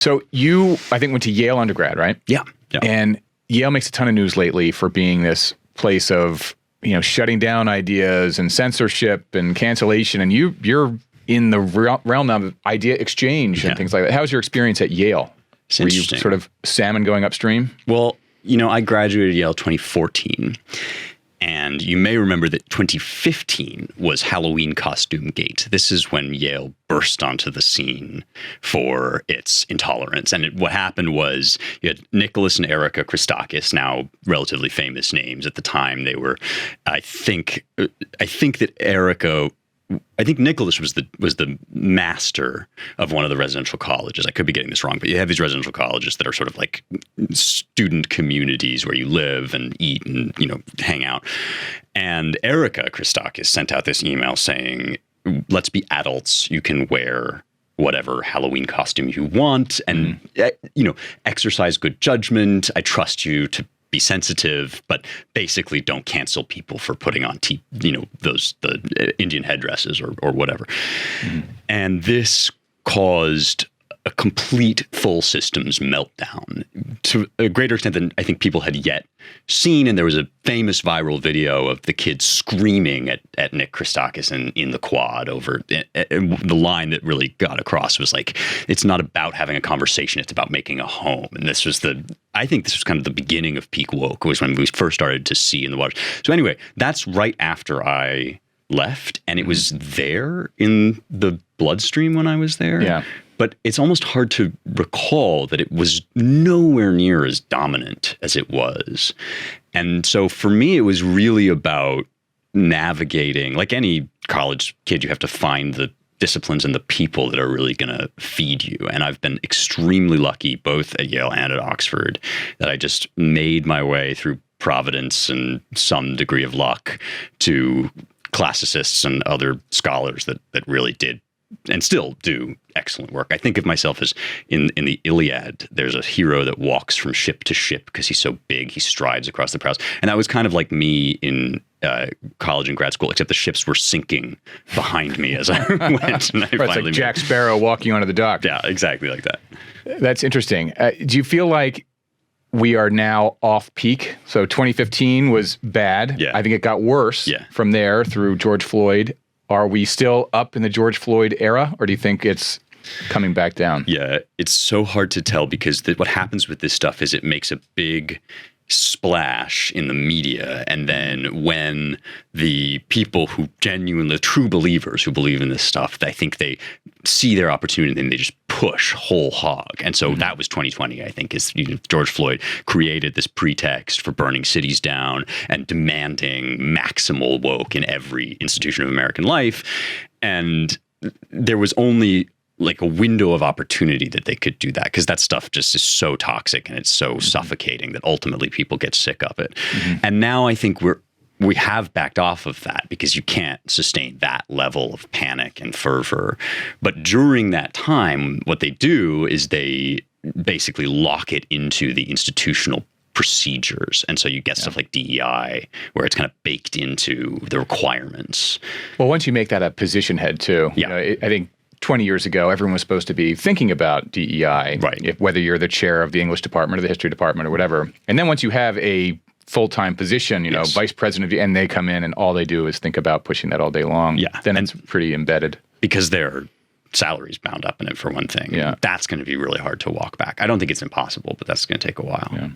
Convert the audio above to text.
So you, I think, went to Yale undergrad, right? Yeah. And Yale makes a ton of news lately for being this place of, shutting down ideas and censorship and cancellation. And you're in the realm of idea exchange and things like that. How's your experience at Yale? It's Were you interesting. sort of salmon going upstream? Well, I graduated Yale 2014. And you may remember that 2015 was Halloween Costume Gate. This is when Yale burst onto the scene for its intolerance. And what happened was you had Nicholas and Erica Christakis, now relatively famous names. At the time, they were, I think Nicholas was the master of one of the residential colleges. I could be getting this wrong, but you have these residential colleges that are sort of like student communities where you live and eat and, hang out. And Erica Christakis sent out this email saying, let's be adults. You can wear whatever Halloween costume you want and, exercise good judgment. I trust you to be sensitive, but basically don't cancel people for putting on the Indian headdresses or whatever. And this caused a complete full systems meltdown to a greater extent than I think people had yet seen. And there was a famous viral video of the kids screaming at Nick Christakis in the quad over and the line that really got across was like, it's not about having a conversation, it's about making a home. And I think this was kind of the beginning of peak woke, was when we first started to see in the waters. So anyway, that's right after I left, and it was there in the bloodstream when I was there. Yeah. But it's almost hard to recall that it was nowhere near as dominant as it was. And so for me, it was really about navigating, like any college kid, you have to find the disciplines and the people that are really going to feed you. And I've been extremely lucky, both at Yale and at Oxford, that I just made my way through providence and some degree of luck to classicists and other scholars that really did and still do excellent work. I think of myself as in the Iliad, there's a hero that walks from ship to ship because he's so big, he strides across the prows. And that was kind of like me in college and grad school, except the ships were sinking behind me as I went. And it's like Jack Sparrow walking onto the dock. Yeah, exactly like that. That's interesting. Do you feel like we are now off peak? So 2015 was bad. Yeah. I think it got worse from there through George Floyd. Are we still up in the George Floyd era, or do you think it's coming back down? Yeah, it's so hard to tell because what happens with this stuff is it makes a big splash in the media. And then when the people who genuinely, true believers who believe in this stuff, I think they see their opportunity and they just push whole hog. And so that was 2020, I think, is George Floyd created this pretext for burning cities down and demanding maximal woke in every institution of American life. And there was only like a window of opportunity that they could do that, because that stuff just is so toxic and it's so suffocating that ultimately people get sick of it. And now I think we have backed off of that because you can't sustain that level of panic and fervor. But during that time, what they do is they basically lock it into the institutional procedures. And so you get stuff like DEI, where it's kind of baked into the requirements. Well, once you make that a position head too, I think 20 years ago, everyone was supposed to be thinking about DEI, right? Whether you're the chair of the English department or the history department or whatever. And then once you have a full-time position, vice president, and they come in and all they do is think about pushing that all day long, then it's pretty embedded. Because their salary's bound up in it, for one thing. Yeah. That's going to be really hard to walk back. I don't think it's impossible, but that's going to take a while. Yeah.